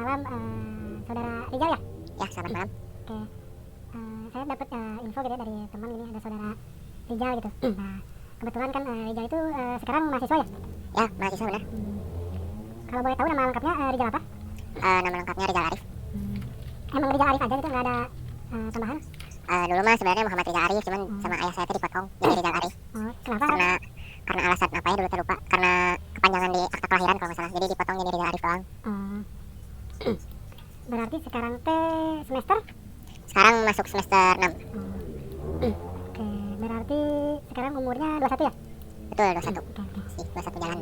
malam, saudara Rijal ya? Ya, selamat malam. Oke, saya dapat info gitu ya dari teman ini ada saudara Rijal gitu. Nah, kebetulan kan Rijal itu sekarang mahasiswa ya? Ya, mahasiswa benar. Kalau boleh tahu nama lengkapnya Rijal apa? Nama lengkapnya Rizal Arif. Emang Rijal Arif aja gitu, nggak ada tambahan? Dulu mah sebenarnya Muhammad Rizal Arif, cuman sama ayah saya tadi dipotong jadi Rizal Arif. Oh, kenapa? Karena alasan apa ya dulu saya lupa. Karena kepanjangan di akta kelahiran kalau nggak salah. Jadi dipotong jadi Rizal Arif doang. Oh. Berarti sekarang teh semester? Sekarang masuk semester 6. Oke, berarti sekarang umurnya 21 ya? Betul, 21. Oke. Masih 21 jalan.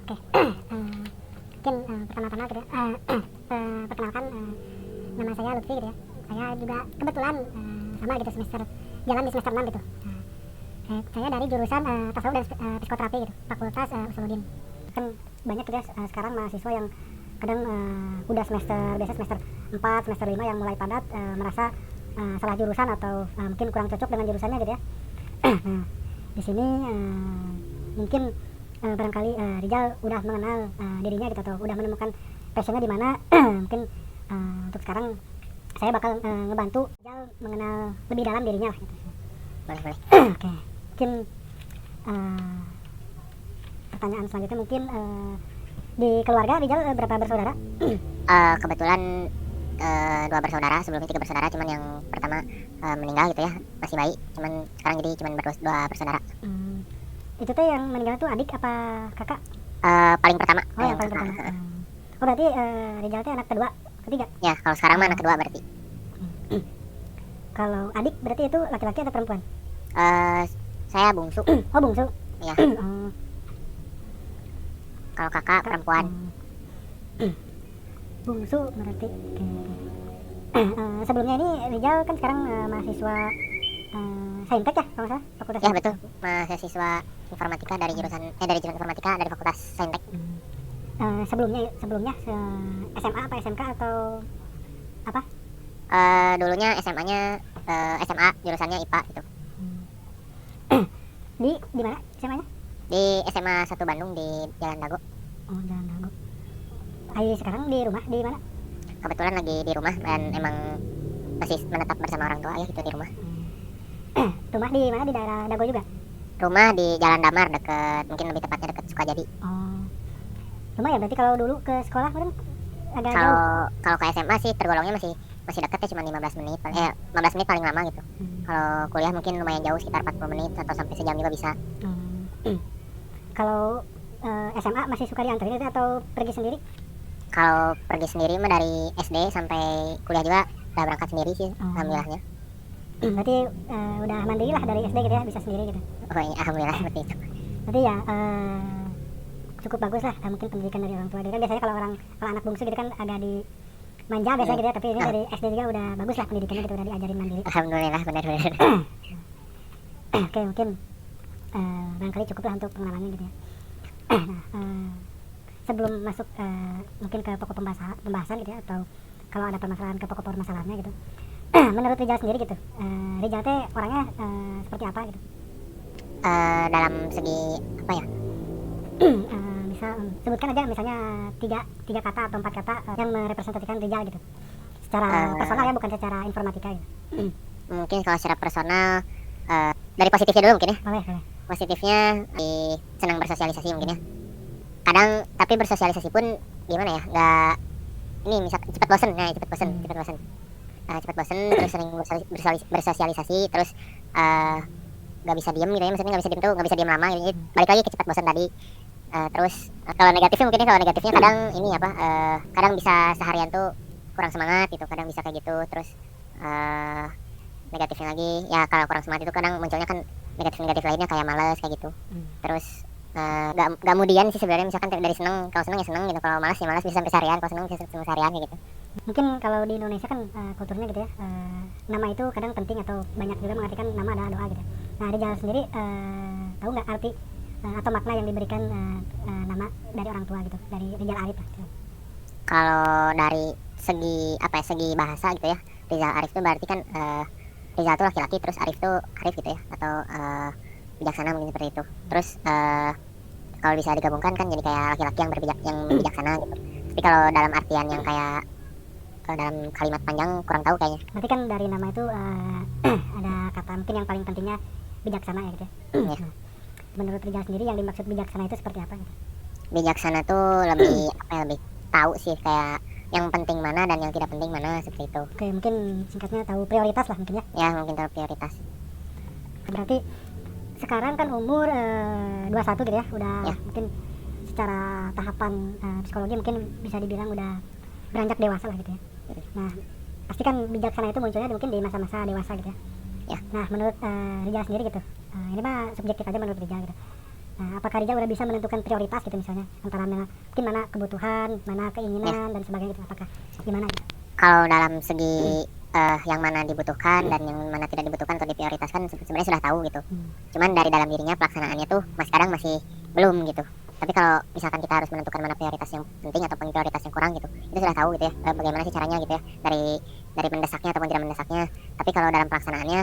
Oke. Mungkin pertama-tama gitu ya. Perkenalkan, nama saya Lutfi gitu ya. Saya juga kebetulan sama gitu jalan di semester 6 gitu. Saya dari jurusan tasawuf dan psikoterapi gitu, Fakultas Usuluddin. Kan banyak gitu ya sekarang mahasiswa yang kadang udah biasa semester 4, semester 5 yang mulai padat merasa salah jurusan atau mungkin kurang cocok dengan jurusannya gitu ya. Nah, di sini mungkin barangkali Rijal udah mengenal dirinya gitu atau udah menemukan passionnya di mana. Mungkin untuk sekarang saya bakal ngebantu Rijal mengenal lebih dalam dirinya lah gitu. Boleh. Oke, mungkin pertanyaan selanjutnya mungkin di keluarga Rijal berapa bersaudara? Kebetulan 2 bersaudara, sebelumnya 3 bersaudara, cuman yang pertama meninggal gitu ya, masih bayi. Cuman sekarang jadi cuman 2 bersaudara. Itu tuh yang meninggal tuh adik apa kakak? Paling pertama. Oh, yang paling pertama. Oh, berarti Rijal tuh anak ketiga? Ya, kalau sekarang mah anak kedua berarti. Kalau adik berarti itu laki-laki atau perempuan? Saya bungsu. Oh, bungsu. Ya. Kalau kakak perempuan. Bungsu berarti. Oke. Sebelumnya ini Rijal kan sekarang mahasiswa Saintek ya kalau salah, Fakultas. Ya betul, mahasiswa informatika dari jurusan informatika dari Fakultas Saintek. Sebelumnya SMA apa SMK atau apa? Dulunya SMA-nya SMA jurusannya IPA gitu. Di mana SMA-nya? Di SMA 1 Bandung di Jalan Dago. Oh, Jalan Dago. Ayo sekarang di rumah di mana? Kebetulan lagi di rumah dan emang masih menetap bersama orang tua ya gitu di rumah. Rumah di mana, di daerah Dago juga? Rumah di Jalan Damar, deket, mungkin lebih tepatnya deket Sukajadi. Oh, lumayan berarti kalau dulu ke sekolah kan agak jauh. Kalau ke SMA sih tergolongnya masih dekat ya, cuma 15 menit 15 menit paling lama gitu. Kalau kuliah mungkin lumayan jauh, sekitar 40 menit atau sampai sejam juga bisa. Kalau SMA masih suka diantarin atau pergi sendiri? Kalau pergi sendiri mah dari SD sampai kuliah juga udah berangkat sendiri sih, alhamdulillahnya. Berarti udah mandiri lah dari SD gitu ya, bisa sendiri gitu. Oh iya, alhamdulillah seperti itu. Berarti ya cukup bagus lah mungkin pendidikan dari orang tua. Kan biasanya kalau anak bungsu gitu kan agak dimanja biasanya gitu ya, tapi ini dari SD juga udah bagus lah pendidikannya gitu, udah diajarin mandiri. Alhamdulillah, benar. Oke, mungkin barangkali cukup lah untuk pengenalannya gitu ya. Sebelum masuk mungkin ke pokok pembahasan gitu ya, atau kalau ada permasalahan ke pokok permasalahannya gitu. Menurut Rijal sendiri gitu, Rijal teh orangnya seperti apa gitu? Dalam segi apa ya? Misal sebutkan aja misalnya tiga kata atau 4 kata yang merepresentasikan Rijal gitu. Secara personal ya, bukan secara informatika gitu. Mungkin kalau secara personal dari positifnya dulu mungkin ya. Boleh. Positifnya senang bersosialisasi mungkin ya. Kadang tapi bersosialisasi pun gimana ya? Nggak ini misal cepat bosen. Nah, cepat bosen terus sering bersosialisasi terus nggak bisa diem gitu ya, maksudnya nggak bisa diem lama gitu. Balik lagi ke cepat bosen tadi. Terus kalau negatifnya kadang ini apa, kadang bisa seharian tuh kurang semangat gitu, kadang bisa kayak gitu. Terus negatifnya lagi ya, kalau kurang semangat itu kadang munculnya kan negatif lainnya kayak malas kayak gitu. Terus gak kemudian sih sebenarnya, misalkan dari seneng, kalau seneng ya seneng gitu, kalau malas ya malas, bisa sampai seharian, kalau seneng bisa sampai seharian kayak gitu. Mungkin kalau di Indonesia kan kulturnya gitu ya, nama itu kadang penting atau banyak juga mengartikan nama adalah doa gitu. Nah, Rijal sendiri tahu nggak arti atau makna yang diberikan nama dari orang tua gitu, dari Rijal Arif lah gitu. Kalau dari segi bahasa gitu ya, Rijal Arif itu berarti kan Rizal itu laki-laki, terus Arif itu Arif gitu ya, atau bijaksana mungkin seperti itu. Terus kalau bisa digabungkan kan jadi kayak laki-laki yang bijaksana gitu. Tapi kalau dalam artian yang kayak dalam kalimat panjang kurang tahu kayaknya. Berarti kan dari nama itu ada kata mungkin yang paling pentingnya bijaksana ya gitu ya. Iya. Nah, menurut Rijal sendiri yang dimaksud bijaksana itu seperti apa gitu? Bijaksana tuh lebih apa ya, lebih tahu sih kayak yang penting mana dan yang tidak penting mana, seperti itu. Oke, mungkin singkatnya tahu prioritas lah mungkin ya. Ya mungkin tahu prioritas. Berarti sekarang kan umur 21 gitu ya, udah Ya. mungkin secara tahapan psikologi mungkin bisa dibilang udah beranjak dewasa lah gitu ya. Nah, pasti kan bijaksana itu munculnya mungkin di masa-masa dewasa gitu ya. Ya. Nah, menurut Rijal sendiri gitu, ini mah subjektif aja menurut Rijal gitu. Nah, apakah Rijal udah bisa menentukan prioritas gitu misalnya antara mungkin mana kebutuhan, mana keinginan dan sebagainya gitu, apakah gimana gitu? Kalau dalam segi yang mana dibutuhkan dan yang mana tidak dibutuhkan atau diprioritaskan sebenarnya sudah tahu gitu. Cuman dari dalam dirinya pelaksanaannya tuh kadang masih belum gitu. Tapi kalau misalkan kita harus menentukan mana prioritas yang penting ataupun prioritas yang kurang gitu, itu sudah tahu gitu ya, bagaimana sih caranya gitu ya, dari mendesaknya ataupun tidak mendesaknya. Tapi kalau dalam pelaksanaannya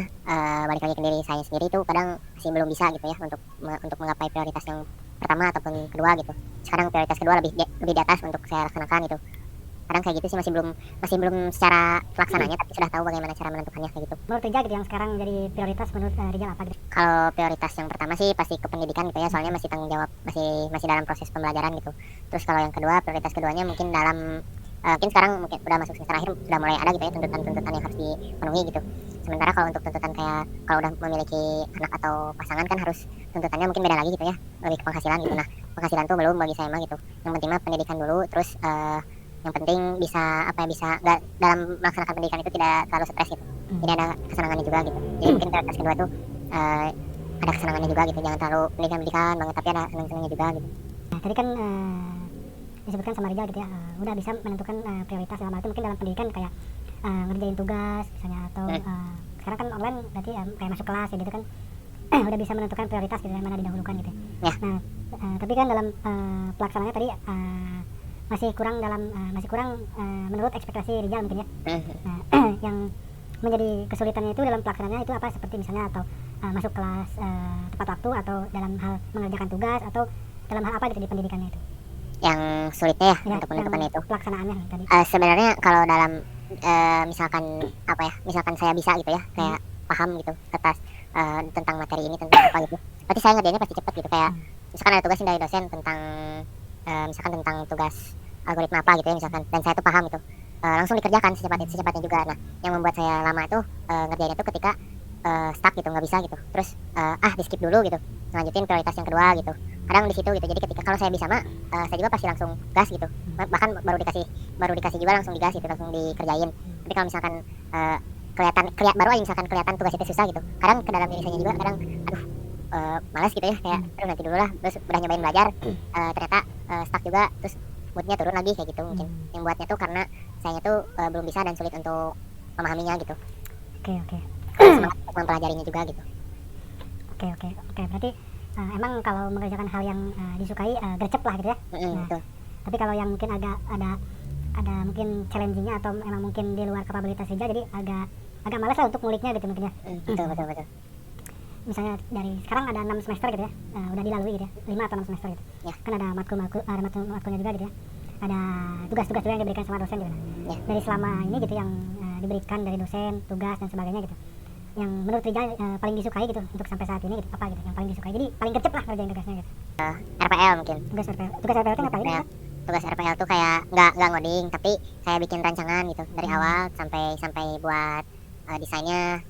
balik lagi ke diri saya sendiri itu kadang masih belum bisa gitu ya untuk menggapai prioritas yang pertama ataupun kedua gitu. Sekarang prioritas kedua lebih di atas untuk saya laksanakan gitu. Kadang kayak gitu sih, masih belum secara pelaksananya, tapi sudah tahu bagaimana cara menentukannya kayak gitu. Menurut Rijal gitu yang sekarang jadi prioritas menurut Rijal apa gitu? Kalau prioritas yang pertama sih pasti ke pendidikan gitu ya, soalnya masih tanggung jawab, masih dalam proses pembelajaran gitu. Terus kalau yang kedua, prioritas keduanya mungkin dalam mungkin sekarang mungkin udah masuk semester akhir, sudah mulai ada gitu ya tuntutan-tuntutan yang harus dipenuhi gitu. Sementara kalau untuk tuntutan kayak kalau udah memiliki anak atau pasangan kan harus tuntutannya mungkin beda lagi gitu ya, lebih ke penghasilan gitu. Nah, penghasilan tuh belum bagi saya mah gitu. Yang penting mah pendidikan dulu, terus yang penting bisa dalam melaksanakan pendidikan itu tidak terlalu stres gitu, tidak ada kesenangannya juga gitu. Jadi mungkin prioritas kedua tuh ada kesenangannya juga gitu, jangan terlalu pendidikan banget tapi ada senang-senangnya juga gitu. Nah, tadi kan disebutkan sama Rijal gitu ya, udah bisa menentukan prioritas dalam hal itu mungkin dalam pendidikan kayak ngerjain tugas misalnya atau sekarang kan online berarti kayak masuk kelas ya gitu kan. Udah bisa menentukan prioritas gitu yang mana didahulukan gitu Ya. Nah, tapi kan dalam pelaksanaannya tadi masih kurang menurut ekspektasi Rijal mungkin ya. Nah, yang menjadi kesulitannya itu dalam pelaksanaannya itu apa, seperti misalnya atau masuk kelas tepat waktu atau dalam hal mengerjakan tugas atau dalam hal apa gitu di pendidikannya itu Yang sulitnya ya, untuk menentukan itu pelaksanaannya tadi. sebenarnya kalau dalam misalkan apa ya, misalkan saya bisa gitu ya, kayak paham gitu atas tentang materi ini, tentang apa gitu, berarti saya ngerjainnya pasti cepat gitu. Kayak misalkan ada tugas dari dosen tentang misalkan tentang tugas algoritma apa gitu ya misalkan, dan saya tuh paham gitu, langsung dikerjakan secepatnya juga. Nah, yang membuat saya lama itu ngerjainnya tuh ketika stuck gitu, nggak bisa gitu, terus di skip dulu gitu, lanjutin prioritas yang kedua gitu. Kadang di situ gitu. Jadi ketika kalau saya bisa mah saya juga pasti langsung gas gitu, bahkan baru dikasih juga langsung digas gitu, langsung dikerjain. Tapi kalau misalkan baru aja misalkan kelihatan tugas itu susah gitu, kadang ke dalam diri saya juga kadang malas gitu ya, kayak aduh nanti dulu lah, terus udah nyobain belajar ternyata stuck juga, terus moodnya turun lagi kayak gitu. Mungkin yang buatnya tuh karena saya tuh belum bisa dan sulit untuk memahaminya gitu. Oke. Semangat untuk mempelajarinya juga gitu. Oke, berarti emang kalau mengerjakan hal yang disukai gercep lah gitu ya. Nah, Betul. tapi kalau yang mungkin agak ada mungkin challenging-nya atau emang mungkin di luar kapabilitas Rijal, jadi agak malas lah untuk nguliknya gitu mungkin ya. Betul. Misalnya dari sekarang ada 6 semester gitu ya, udah dilalui gitu ya, 5 atau 6 semester gitu Ya. kan, ada matkulnya juga gitu ya, ada tugas-tugas juga yang diberikan sama dosen gitu. Ya. Dari selama ini gitu yang diberikan dari dosen, tugas dan sebagainya gitu, yang menurut Rijal paling disukai gitu untuk sampai saat ini gitu, apa gitu yang paling disukai, jadi paling gercep lah ngerjain tugasnya gitu. RPL mungkin. Tugas RPL itu ngapain ya? Tugas RPL tuh kayak nggak ngoding, tapi saya bikin rancangan gitu dari awal sampai buat desainnya.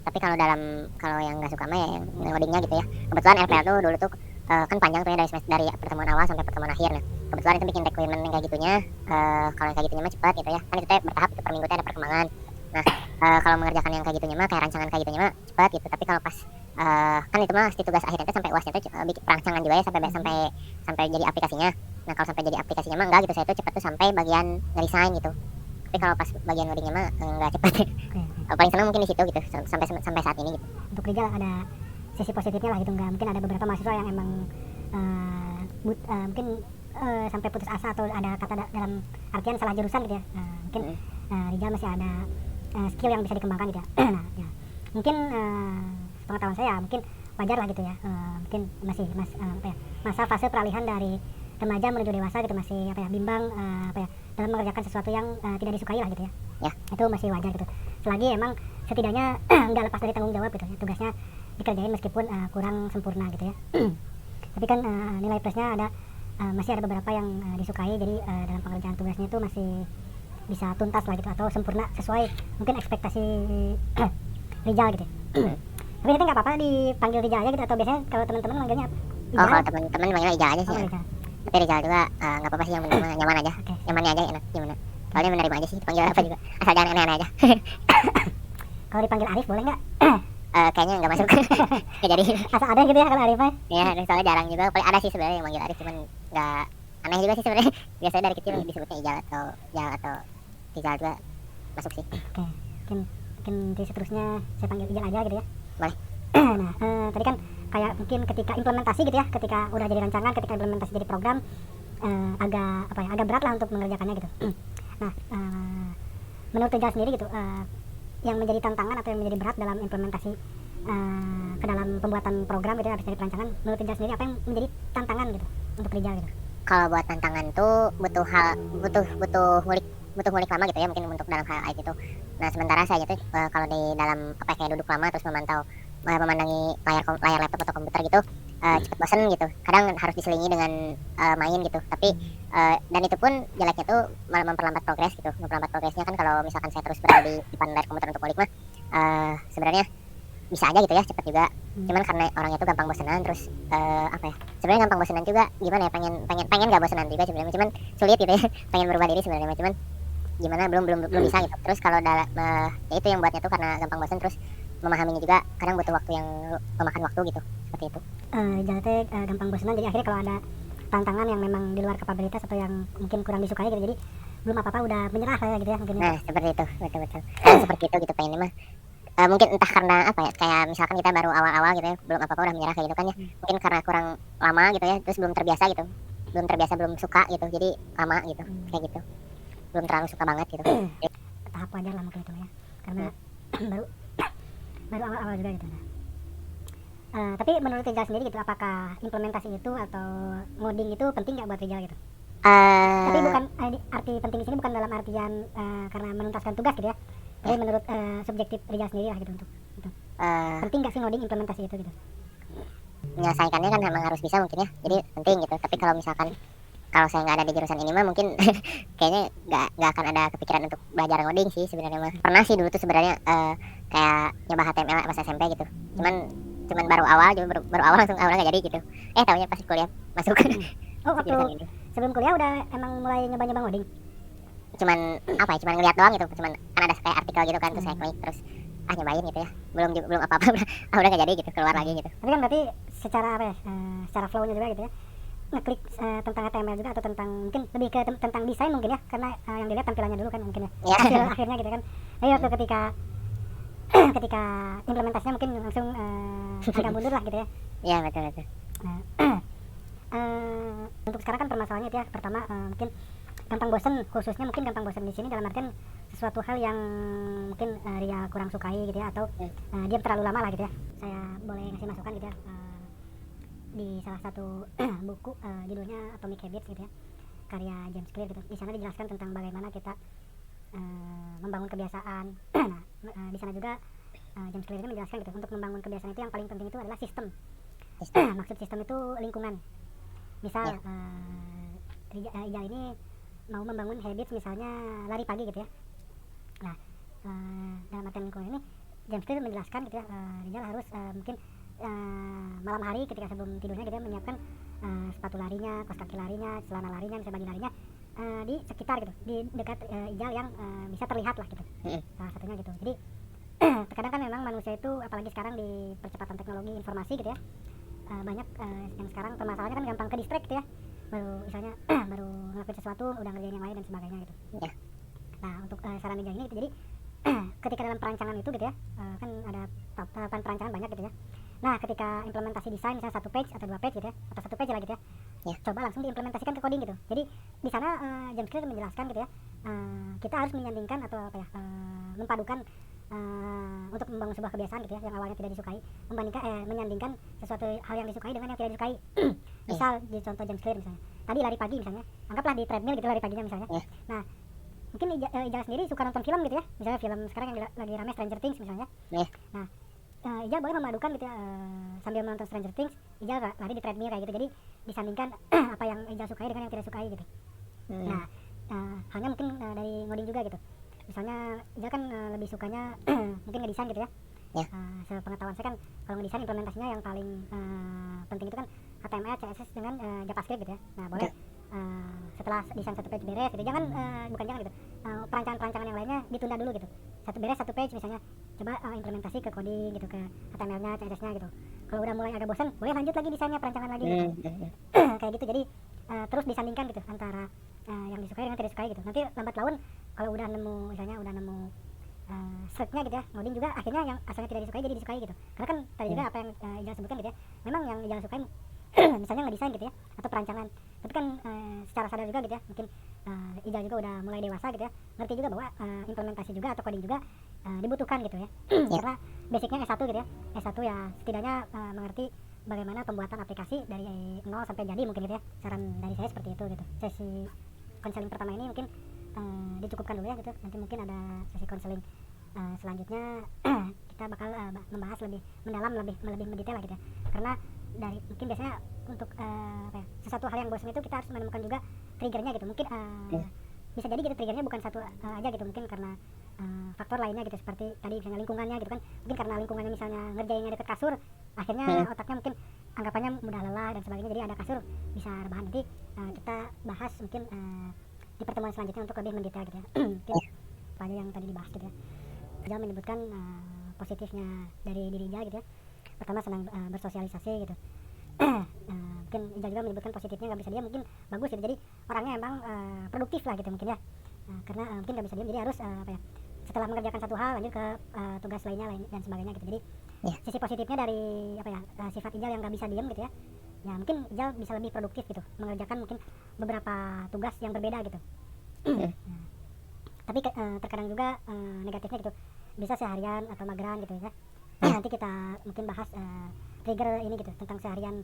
Tapi kalau yang nggak suka mah ya yang ngodingnya gitu ya. Kebetulan RPL tuh dulu tuh kan panjang tuh ya, dari pertemuan awal sampai pertemuan akhir. Nah, kebetulan itu bikin requirement yang kayak gitunya, kalau yang kayak gitunya mah cepat gitu ya, kan itu teh bertahap gitu, per minggu teh ada perkembangan. Nah, kalau mengerjakan yang kayak gitunya mah, kayak rancangan kayak gitunya mah cepat gitu. Tapi kalau pas kan itu mah pasti tugas akhirnya tuh sampai UASnya tuh bikin perancangan juga ya, sampai jadi aplikasinya. Nah, kalau sampai jadi aplikasinya mah enggak gitu, saya tuh cepat tuh sampai bagian ngedesain gitu. Tapi kalau pas bagian codingnya mah enggak cepat. Paling senang mungkin di situ gitu, sampai saat ini gitu. Untuk Rijal ada sisi positifnya lah gitu, nggak mungkin ada beberapa mahasiswa yang emang mungkin sampai putus asa atau ada kata dalam artian salah jurusan gitu ya. Mungkin Rijal masih ada skill yang bisa dikembangkan gitu ya. Nah, ya. Mungkin pengetahuan saya mungkin wajar lah gitu ya. Mungkin masih masa fase peralihan dari remaja menuju dewasa gitu masih bimbang dalam mengerjakan sesuatu yang tidak disukai lah gitu ya. Ya. Itu masih wajar gitu. Selagi emang setidaknya nggak lepas dari tanggung jawab gitu ya, tugasnya dikerjain meskipun kurang sempurna gitu ya. Tapi kan nilai plusnya ada, masih ada beberapa yang disukai, jadi dalam pengerjaan tugasnya itu masih bisa tuntas lah gitu atau sempurna sesuai mungkin ekspektasi Rijal gitu ya. Tapi nanti nggak apa-apa dipanggil Rijal aja gitu, atau biasanya kalau teman-teman manggilnya apa? Oh, kalau teman-teman manggilnya Ijal aja sih. Oh, Ya. Rijal. Tapi Rijal juga nggak apa-apa sih, yang penting mah nyaman aja. Oke. Nyamannya aja enak gimana. Soalnya menerima aja sih dipanggil apa juga. Asal jangan aneh-aneh aja. Kalau dipanggil Arif boleh nggak? Kayaknya nggak masuk. Nggak jadi. Asal ada gitu ya kalau Arif. Ya, soalnya jarang juga. Paling ada sih sebenarnya yang manggil Arif, cuman nggak aneh juga sih sebenarnya. Biasanya dari kecil disebutnya Ijal atau Jal atau Rijal juga masuk sih. Oke. Mungkin di seterusnya saya panggil Ijal aja gitu ya. Boleh. Nah, tadi kan kayak mungkin ketika implementasi gitu ya, ketika udah jadi rancangan, ketika implementasi jadi program, agak berat lah untuk mengerjakannya gitu. Nah, menurut Rijal sendiri gitu, yang menjadi tantangan atau yang menjadi berat dalam implementasi ke dalam pembuatan program gitu ya, habis dari perancangan, menurut Rijal sendiri apa yang menjadi tantangan gitu untuk Rijal gitu? Kalau buat tantangan tuh butuh ngulik lama gitu ya, mungkin untuk dalam hal IT itu. Nah, sementara saya tuh kalau di dalam kayak duduk lama terus memandangi layar laptop atau komputer gitu, cepet bosen gitu. Kadang harus diselingi dengan main gitu. Tapi dan itu pun jeleknya tuh malah memperlambat progres gitu. Memperlambat progresnya kan kalau misalkan saya terus berada di depan layar komputer untuk ngulik mah sebenarnya bisa aja gitu ya, cepet juga. Cuman karena orangnya tuh gampang bosenan, terus sebenarnya gampang bosenan juga, gimana ya, pengen gak bosenan juga sebenarnya, cuman sulit gitu ya. Pengen berubah diri sebenarnya, cuman gimana belum bisa gitu. Terus kalau ya itu yang buatnya tuh karena gampang bosan, terus memahaminya juga kadang butuh waktu yang memakan waktu gitu, seperti itu. Rijal teh gampang bosenan, jadi akhirnya kalau ada tantangan yang memang di luar kapabilitas atau yang mungkin kurang disukai gitu, jadi belum apa-apa udah menyerah lah gitu ya mungkin. Nah, seperti itu, betul. Seperti itu gitu pengennya mah. Mungkin entah karena kayak misalkan kita baru awal-awal gitu ya, belum apa-apa udah menyerah kayak gitu kan ya. Mungkin karena kurang lama gitu ya, terus belum terbiasa gitu. Belum suka gitu, jadi lama gitu, kayak gitu. Belum terlalu suka banget gitu. Tahap wajar lah mungkin itu ya, karena baru awal-awal juga gitu. Tapi menurut Rijal sendiri gitu, apakah implementasi itu atau ngoding itu penting nggak buat Rijal gitu? Tapi bukan arti penting di sini bukan dalam artian karena menuntaskan tugas gitu ya. Tapi menurut subjektif Rijal sendiri lah gitu untuk gitu. Penting nggak sih ngoding implementasi itu gitu? Menyelesaikannya kan memang harus bisa mungkin ya, jadi penting gitu. Tapi kalau saya nggak ada di jurusan ini mah mungkin kayaknya nggak akan ada kepikiran untuk belajar ngoding sih sebenarnya mah. Pernah sih dulu tuh sebenarnya kayak nyoba HTML pas SMP gitu. Cuman baru awal langsung awalnya nggak jadi gitu. Tahunya pas kuliah masuk. Oh, waktu sebelum kuliah udah emang mulai nyoba ngoding? Cuman ngeliat doang gitu. Cuman kan ada kayak artikel gitu kan, terus saya klik, terus nyobain gitu ya. Belum apa-apa udah nggak jadi gitu, keluar lagi gitu. Tapi kan berarti secara secara flow-nya juga gitu ya, ngeklik tentang HTML juga atau tentang mungkin lebih ke tentang desain mungkin ya, karena yang dilihat tampilannya dulu kan mungkin ya. Hasil akhirnya gitu kan. Jadi waktu ketika implementasinya mungkin langsung agak mundur lah gitu ya. Iya, betul. Untuk sekarang kan permasalahannya itu ya, pertama mungkin gampang bosan, khususnya mungkin gampang bosan di sini dalam artian sesuatu hal yang mungkin Ria kurang sukai gitu ya, atau dia terlalu lama lah gitu ya. Saya boleh ngasih masukan gitu ya, di salah satu buku judulnya Atomic Habits gitu ya, karya James Clear gitu. Di sana dijelaskan tentang bagaimana kita membangun kebiasaan. Nah, di sana juga James Clear itu menjelaskan gitu, untuk membangun kebiasaan itu yang paling penting itu adalah sistem. Maksud sistem itu lingkungan. Misal Ijal ini mau membangun habits misalnya lari pagi gitu ya. Nah, dalam artian lingkungan ini James Clear menjelaskan gitu ya, Rijal harus mungkin malam hari ketika sebelum tidurnya gitu ya, menyiapkan sepatu larinya, kaos kaki larinya, celana larinya, misalnya baju larinya di sekitar gitu, di dekat Ijal yang bisa terlihat lah gitu. Salah satunya gitu. Jadi terkadang kan memang manusia itu, apalagi sekarang di percepatan teknologi informasi gitu ya, banyak yang sekarang permasalahannya kan gampang ke distract gitu ya. Misalnya baru ngelakuin sesuatu udah ngerjain yang lain dan sebagainya gitu. Yeah. Nah, untuk saran Rijal ini gitu, jadi ketika dalam perancangan itu gitu ya, kan ada tahapan perancangan banyak gitu ya. Nah, ketika implementasi desain misalnya 1 page atau 2 page gitu ya, atau 1 page lah gitu ya, coba langsung diimplementasikan ke coding gitu. Jadi di sana James Clear menjelaskan gitu ya, kita harus menyandingkan atau mempadukan untuk membangun sebuah kebiasaan gitu ya, yang awalnya tidak disukai, menyandingkan sesuatu hal yang disukai dengan yang tidak disukai. Misal di contoh James Clear misalnya, tadi lari pagi misalnya, anggaplah di treadmill gitu lari paginya misalnya. Nah, mungkin Ijal sendiri suka nonton film gitu ya, misalnya film sekarang yang lagi rame Stranger Things misalnya. Nah, Ijal boleh memadukan gitu ya, sambil menonton Stranger Things, Ijal lari di treadmill kayak gitu. Jadi disandingkan apa yang Ijal sukai dengan yang tidak sukai gitu. Nah, halnya mungkin dari ngoding juga gitu. Misalnya Ijal kan lebih sukanya mungkin ngedesain gitu ya. Sepengetahuan saya kan kalau ngedesain implementasinya yang paling penting itu kan HTML, CSS dengan JavaScript gitu ya. Nah, boleh setelah desain satu page beres gitu, jangan gitu, perancangan-perancangan yang lainnya ditunda dulu gitu. Satu page misalnya, coba implementasi ke coding gitu, ke HTML-nya, CSS-nya gitu. Kalau udah mulai agak bosan, boleh lanjut lagi desainnya, perancangan lagi gitu. Kayak gitu. Jadi terus disandingkan gitu antara yang disukai dengan tidak disukai gitu. Nanti lambat laun kalau udah nemu misalnya nya gitu ya, ngoding juga akhirnya yang asalnya tidak disukai jadi disukai gitu. Karena kan tadi juga apa yang Ijal sebutkan gitu ya, memang yang Ijal sukai misalnya ngedesain gitu ya, atau perancangan, tapi kan secara sadar juga gitu ya, mungkin Ijal juga udah mulai dewasa gitu ya, ngerti juga bahwa implementasi juga atau coding juga dibutuhkan gitu ya. Karena basicnya S1 gitu ya, S1 ya setidaknya mengerti bagaimana pembuatan aplikasi dari nol sampai jadi mungkin gitu ya. Saran dari saya seperti itu gitu. Sesi konseling pertama ini mungkin dicukupkan dulu ya gitu. Nanti mungkin ada sesi konseling selanjutnya kita bakal membahas lebih mendalam, lebih mendetail gitu ya. Karena dari mungkin biasanya untuk sesuatu hal yang bosan itu kita harus menemukan juga triggernya gitu. Mungkin bisa jadi gitu triggernya bukan satu aja gitu, mungkin karena faktor lainnya gitu, seperti tadi misalnya lingkungannya gitu kan. Mungkin karena lingkungannya misalnya ngerjainnya deket kasur, akhirnya otaknya mungkin anggapannya mudah lelah dan sebagainya, jadi ada kasur bisa rebahan. Nanti kita bahas mungkin di pertemuan selanjutnya untuk lebih mendetail gitu ya. Mungkin apa aja yang tadi dibahas gitu ya. Ijal menyebutkan positifnya dari diri Ijal gitu ya. Pertama senang bersosialisasi gitu. Mungkin Ijal juga menyebutkan positifnya nggak bisa diam, mungkin bagus gitu. Jadi orangnya emang produktif lah gitu mungkin ya. Karena mungkin nggak bisa diam, jadi harus setelah mengerjakan satu hal lanjut ke tugas lainnya dan sebagainya gitu. Jadi sisi positifnya dari sifat Ijal yang nggak bisa diam gitu ya. Ya mungkin Ijal bisa lebih produktif gitu, mengerjakan mungkin beberapa tugas yang berbeda gitu. Tapi terkadang juga negatifnya gitu, bisa seharian atau mageran gitu ya. Nanti kita mungkin bahas trigger ini gitu, tentang seharian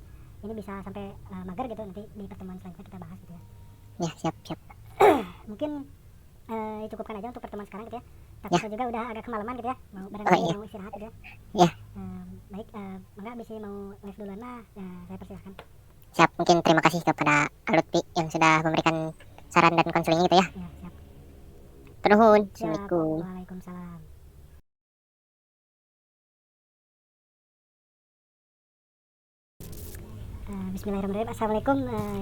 ini bisa sampai mager gitu, nanti di pertemuan selanjutnya kita bahas gitu ya. Ya, siap. Mungkin cukupkan aja untuk pertemuan sekarang gitu ya. Tapi saya juga udah agak kemalaman gitu ya, mau barangkali mau istirahat gitu ya. Baik, mangga bisa mau live duluan lah, saya persilahkan. Siap, mungkin terima kasih kepada Lutfi yang sudah memberikan saran dan konselingnya gitu ya. Siap. Nuhun. Assalamualaikum. Waalaikumsalam. Bismillahirrahmanirrahim. Assalamualaikum.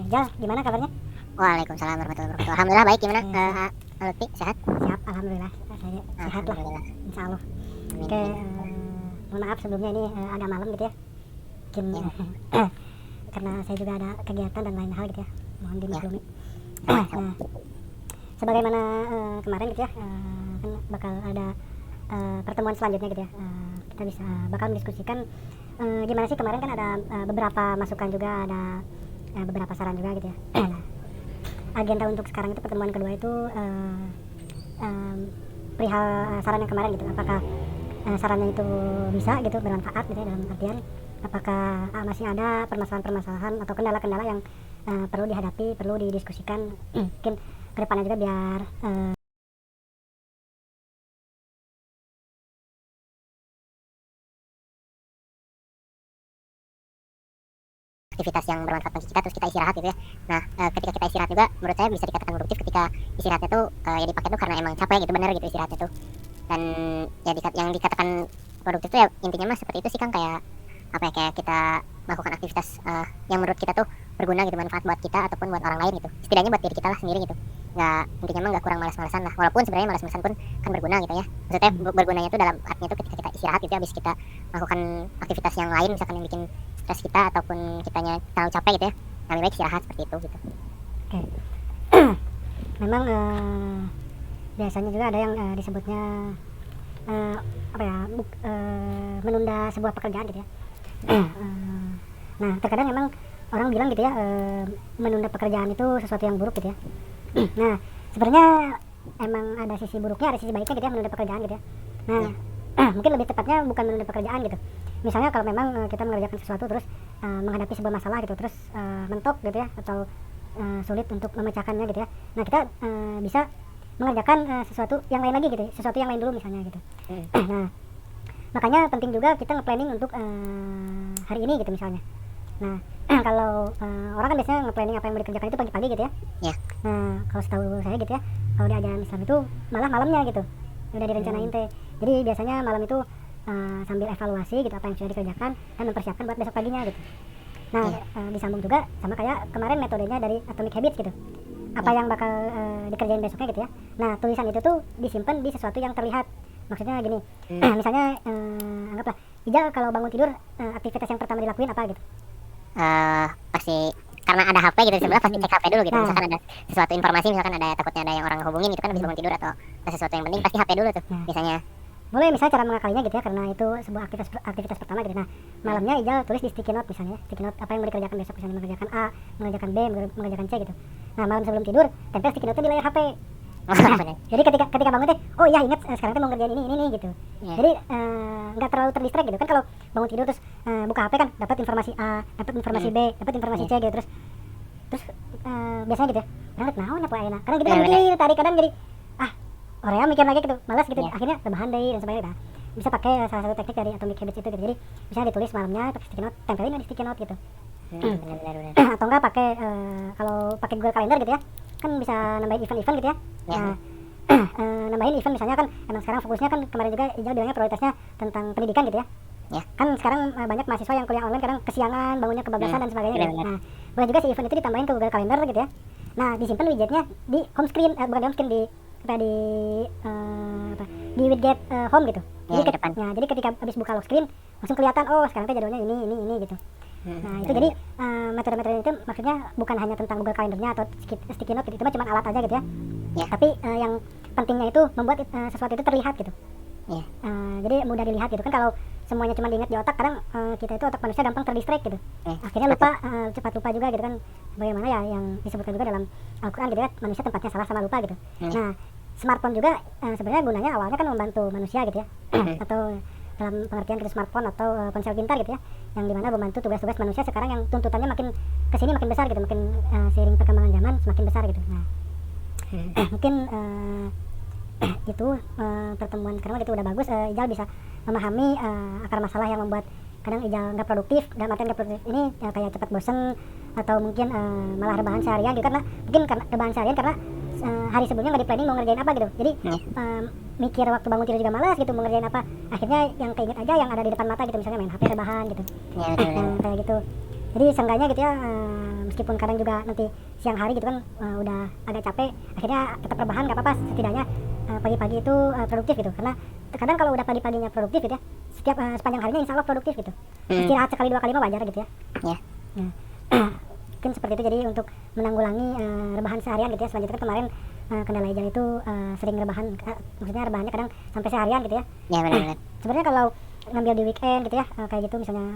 Jal, gimana kabarnya? Waalaikumsalam warahmatullahi wabarakatuh. Alhamdulillah baik, gimana? Lutfi sehat? Siap, alhamdulillah. Saya sehat lah. Insya Allah. Oke, mohon maaf sebelumnya ini agak malam gitu ya. Mungkin karena saya juga ada kegiatan dan lain hal gitu ya. Mohon dimaklumi. Nah, sebagaimana kemarin gitu ya, kan bakal ada pertemuan selanjutnya gitu ya. Kita bakal mendiskusikan gimana sih, kemarin kan ada beberapa masukan juga, ada beberapa saran juga gitu ya. Nah, agenda untuk sekarang itu pertemuan kedua itu perihal saran yang kemarin gitu, apakah sarannya itu bisa gitu bermanfaat gitu ya, dalam artian apakah masih ada permasalahan-permasalahan atau kendala-kendala yang perlu dihadapi, perlu didiskusikan mungkin kedepannya juga biar aktivitas yang bermanfaat bagi kita, terus kita istirahat gitu ya. Nah, ketika kita istirahat juga menurut saya bisa dikatakan produktif ketika istirahatnya tuh ya dipakai tuh karena emang capek gitu, bener gitu istirahatnya tuh. Dan ya yang dikatakan produktif tuh ya intinya mah seperti itu sih Kang, kayak apa ya, kayak kita melakukan aktivitas yang menurut kita tuh berguna gitu, manfaat buat kita ataupun buat orang lain gitu, setidaknya buat diri kita lah sendiri gitu. Intinya mah nggak kurang malas-malasan lah, walaupun sebenarnya malas-malasan pun kan berguna gitu ya. Maksudnya bergunanya tuh dalam artinya tuh ketika kita istirahat gitu, habis kita melakukan aktivitas yang lain misalkan yang bikin stres kita ataupun kitanya terlalu capek gitu ya, lebih baik istirahat seperti itu gitu. Oke. Memang biasanya juga ada yang disebutnya menunda sebuah pekerjaan gitu ya. Nah, terkadang memang orang bilang gitu ya, menunda pekerjaan itu sesuatu yang buruk gitu ya. Nah, sebenarnya emang ada sisi buruknya, ada sisi baiknya gitu ya, menunda pekerjaan gitu ya. Nah, mungkin lebih tepatnya bukan menunda pekerjaan gitu. Misalnya kalau memang kita mengerjakan sesuatu terus menghadapi sebuah masalah gitu, terus mentok gitu ya, atau sulit untuk memecahkannya gitu ya. Nah kita bisa mengerjakan sesuatu yang lain lagi gitu, sesuatu yang lain dulu misalnya gitu. Nah makanya penting juga kita nge-planning untuk hari ini gitu misalnya. Nah kalau orang kan biasanya nge-planning apa yang mau dikerjakan itu pagi-pagi gitu ya. Ya. Nah kalau setahu saya gitu ya, kalau di ajaran Islam itu malah malamnya gitu udah direncanain teh. Jadi biasanya malam itu sambil evaluasi gitu apa yang sudah dikerjakan dan mempersiapkan buat besok paginya gitu. Nah disambung juga sama kayak kemarin metodenya dari Atomic Habits gitu, apa yang bakal dikerjain besoknya gitu ya. Nah tulisan itu tuh disimpan di sesuatu yang terlihat. Maksudnya gini, misalnya anggaplah Ijal kalau bangun tidur aktivitas yang pertama dilakuin apa gitu. Pasti karena ada HP gitu di sebelah, pasti cek HP dulu gitu. Misalkan ada sesuatu informasi, misalkan ada takutnya ada yang orang hubungin gitu kan habis bangun tidur, atau ada sesuatu yang penting, pasti HP dulu tuh misalnya. Boleh misalnya cara mengakalinya gitu ya, karena itu sebuah aktivitas pertama gitu. Nah malamnya Ijal tulis di sticky note misalnya, sticky note apa yang mau dikerjakan besok, misalnya mengerjakan A, mengerjakan B, mengerjakan C gitu. Nah malam sebelum tidur tempel sticky note di layar HP. Jadi ketika bangun teh, oh iya ingat sekarang tuh mau ngerjain ini gitu. Jadi nggak terlalu terdistract gitu kan. Kalau bangun tidur terus buka HP kan dapat informasi A, dapat informasi B, dapat informasi C gitu, terus biasanya gitu ya, berarti naon apa enak karena gitu kan mikir tarik kadang jadi orang mikir lagi gitu, malas gitu, akhirnya rebahan deh dan sebagainya. Nah, bisa pakai salah satu teknik dari Atomic Habits itu gitu. Jadi bisa ditulis malamnya pakai sticky note, tempelin di sticky note gitu. Benar. Atau enggak pakai kalau pakai Google Calendar gitu ya, kan bisa nambahin event-event gitu ya. Nah, nambahin event misalnya kan emang sekarang fokusnya kan kemarin juga Ijal bilangnya prioritasnya tentang pendidikan gitu ya. Kan sekarang banyak mahasiswa yang kuliah online kadang kesiangan, bangunnya kebablasan dan sebagainya gitu. Nah, boleh juga si event itu ditambahin ke Google Calendar gitu ya. Nah, disimpan widgetnya di home screen, bukan di home screen, di widget home gitu. Jadi ketika habis buka lock screen langsung kelihatan, oh sekarang tuh jadwalnya ini gitu. Nah itu jadi metode-metode itu maksudnya bukan hanya tentang Google Calendarnya atau sticky note gitu, itu cuma alat aja gitu ya. Tapi yang pentingnya itu membuat sesuatu itu terlihat gitu. Jadi mudah dilihat gitu kan. Kalau semuanya cuma diingat di otak, kadang kita itu otak manusia gampang terdistract gitu. Akhirnya lupa, cepat lupa juga gitu kan. Bagaimana ya yang disebutkan juga dalam Al-Quran gitu ya, manusia tempatnya salah sama lupa gitu. Nah smartphone juga sebenarnya gunanya awalnya kan membantu manusia gitu ya. Atau dalam pengertian gitu smartphone atau ponsel pintar gitu ya, yang dimana membantu tugas-tugas manusia sekarang yang tuntutannya makin kesini makin besar gitu, makin seiring perkembangan zaman semakin besar gitu. Nah mungkin itu pertemuan sekarang itu udah bagus. Ijal bisa memahami akar masalah yang membuat kadang Ijal nggak produktif. Dan artian nggak produktif ini kayak cepat bosen atau mungkin malah rebahan seharian gitu, karena mungkin karena rebahan seharian karena hari sebelumnya nggak di planning mau ngerjain apa gitu. Jadi mikir waktu bangun tidur juga malas gitu mau ngerjain apa, akhirnya yang keinget aja yang ada di depan mata gitu, misalnya main HP rebahan gitu. Kayak gitu. Jadi seenggaknya gitu ya, meskipun kadang juga nanti siang hari gitu kan udah agak capek, akhirnya tetap rebahan nggak apa-apa, setidaknya pagi-pagi itu produktif gitu. Karena kadang kalau udah pagi-paginya produktif gitu ya, setiap sepanjang harinya insya Allah produktif gitu. Istirahat sekali dua kali mah wajar gitu ya. Mungkin seperti itu. Jadi untuk menanggulangi rebahan seharian gitu ya. Selanjutnya kan kemarin kendala Ijal itu sering rebahan, maksudnya rebahannya kadang sampai seharian gitu ya. Benar. Sebenarnya kalau ngambil di weekend gitu ya, kayak gitu misalnya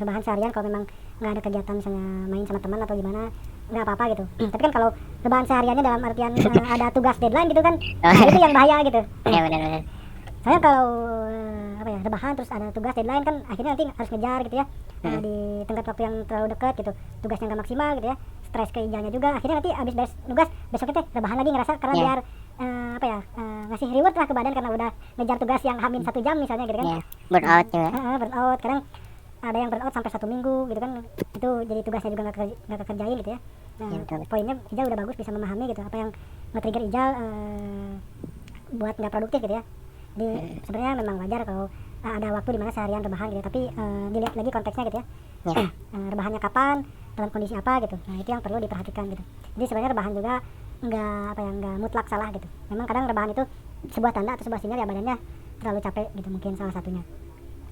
rebahan seharian kalau memang nggak ada kegiatan misalnya main sama teman atau gimana, nggak apa-apa gitu. Tapi kan kalau rebahan sehariannya dalam artian ada tugas deadline gitu kan, itu yang bahaya gitu. Benar. Saya kalau rebahan terus ada tugas deadline kan akhirnya nanti harus ngejar gitu ya, di tenggat waktu yang terlalu dekat gitu, tugasnya nggak maksimal gitu ya, stres ke Ijalnya juga, akhirnya nanti abis beres tugas besoknya teh rebahan lagi ngerasa karena biar ngasih reward lah ke badan karena udah ngejar tugas yang hamin 1 jam misalnya gitu kan. Burnout juga. Burnout kadang ada yang burnout sampai 1 minggu gitu kan, itu jadi tugasnya juga nggak kekerjain gitu ya. Poinnya Ijal udah bagus bisa memahami gitu apa yang nge-trigger Ijal buat nggak produktif gitu ya. Jadi sebenarnya memang wajar kalau ada waktu di mana seharian rebahan gitu, tapi dilihat lagi konteksnya gitu ya. Rebahannya kapan, dalam kondisi apa gitu. Nah itu yang perlu diperhatikan gitu. Jadi sebenarnya rebahan juga nggak mutlak salah gitu. Memang kadang rebahan itu sebuah tanda atau sebuah sinyal ya badannya terlalu capek gitu, mungkin salah satunya.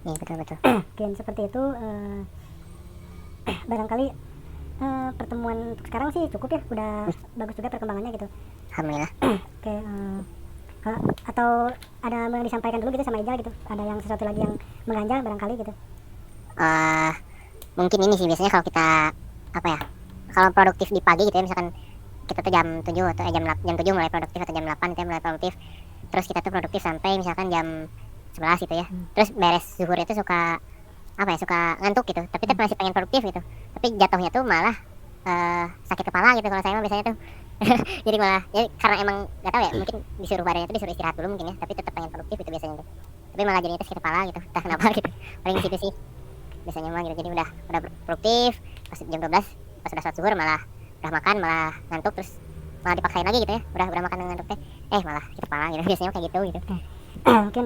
Betul. Mungkin seperti itu. Barangkali pertemuan untuk sekarang sih cukup ya, udah bagus juga perkembangannya gitu. Alhamdulillah. Oke, atau ada yang disampaikan dulu gitu sama Ijal gitu, ada yang sesuatu lagi yang mengganjal barangkali gitu. Mungkin ini sih biasanya kalau kita kalau produktif di pagi gitu ya, misalkan kita tuh jam 7 atau jam 7 mulai produktif, atau jam 8 kita mulai produktif, terus kita tuh produktif sampai misalkan jam 11 gitu ya. Terus beres zuhur itu suka ngantuk gitu, tapi masih pengen produktif gitu, tapi jatuhnya tuh malah sakit kepala gitu kalau saya mah biasanya tuh. Jadi malah ya karena emang nggak tahu ya, mungkin disuruh badannya tuh disuruh istirahat dulu mungkin ya, tapi tetap pengen produktif gitu biasanya tuh. Tapi malah jadinya tuh sakit kepala gitu, entah kenapa gitu. Paling di situ sih biasanya mah gitu. Jadi udah produktif, pas jam 12 pas udah sholat zuhur malah udah makan malah ngantuk, terus malah dipaksain lagi gitu ya, udah makan dengan ngantuk teh malah sakit kepala gitu. Biasanya kayak gitu gitu. Mungkin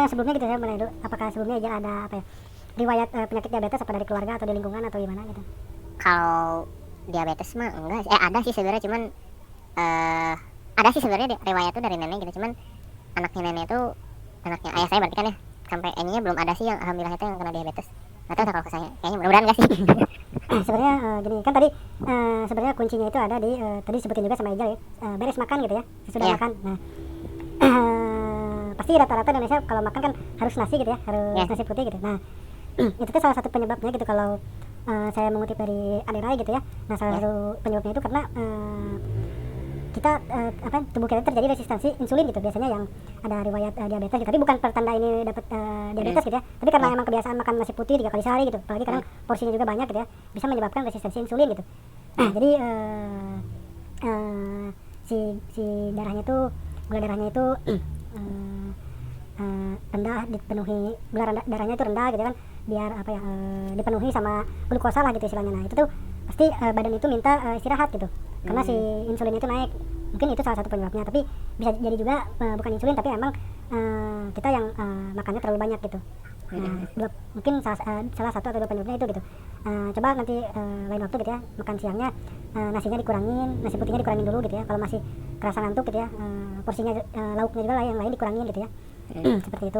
sebelumnya gitu saya mulai dulu, apakah sebelumnya aja ada apa ya, riwayat penyakit diabetes apa dari keluarga atau di lingkungan atau gimana gitu? Kalau diabetes mah enggak sih, ada sih sebenarnya, cuman ada sih sebenarnya riwayat tuh dari nenek gitu, cuman anaknya nenek tuh, anaknya ayah saya berarti kan ya, sampai ininya belum ada sih yang alhamdulillah itu yang kena diabetes. Nggak tahu kalau ke saya, kayaknya mudah-mudahan enggak sih. Sebenarnya gini kan tadi sebenarnya kuncinya itu ada di tadi sebutin juga sama Ijal ya, beres makan gitu ya, sesudah Iya. makan. Nah pasti rata-rata Indonesia kalau makan kan harus nasi gitu ya, harus Iya. nasi putih gitu. Nah itu tuh salah satu penyebabnya gitu kalau saya mengutip dari Aderai gitu ya. Nah salah satu penyebabnya itu karena kita tubuh kita terjadi resistensi insulin gitu, biasanya yang ada riwayat diabetes gitu. Tapi bukan pertanda ini dapat diabetes gitu ya, tapi karena emang kebiasaan makan nasi putih 3 kali sehari gitu, apalagi kadang porsinya juga banyak gitu ya, bisa menyebabkan resistensi insulin gitu. Jadi si darahnya itu, gula darahnya itu rendah, dipenuhi gula darahnya itu rendah gitu kan, biar apa ya, dipenuhi sama glukosa lah gitu istilahnya. Nah itu tuh pasti badan itu minta istirahat gitu, karena si insulin itu naik. Mungkin itu salah satu penyebabnya, tapi bisa jadi juga bukan insulin, tapi emang kita yang makannya terlalu banyak gitu. Mungkin salah satu atau dua penyebabnya itu gitu. Coba nanti lain waktu gitu ya, makan siangnya nasinya dikurangin, nasi putihnya dikurangin dulu gitu ya, kalau masih kerasa ngantuk gitu ya, porsinya lauknya juga yang lain dikurangin gitu ya. Seperti itu.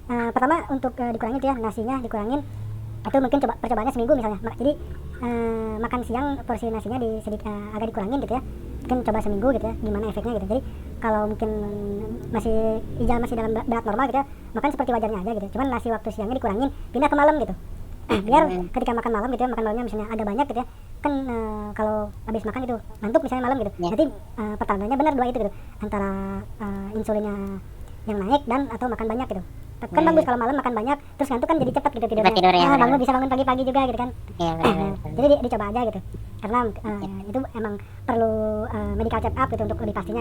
Nah pertama untuk dikurangin itu ya, nasinya dikurangin itu mungkin percobaannya seminggu misalnya. Jadi makan siang porsi nasinya agak dikurangin gitu ya, mungkin coba seminggu gitu ya, gimana efeknya gitu. Jadi kalau mungkin masih dalam berat normal gitu ya, makan seperti wajarnya aja gitu, cuman nasi waktu siangnya dikurangin, pindah ke malam gitu. Biar ketika makan malam gitu ya, makan malamnya misalnya agak banyak gitu ya kan, kalau habis makan itu ngantuk misalnya malam gitu, nanti pertandanya benar dua itu gitu, antara insulinnya yang naik dan atau makan banyak gitu. Kan bagus kalau malam makan banyak terus ngantuk kan, jadi cepat gitu tidurnya. Cepat tidur ya, benar. Bisa bangun pagi-pagi juga gitu kan. Iya benar. Jadi dicoba aja gitu, karena itu emang perlu medical check up gitu untuk lebih pastinya.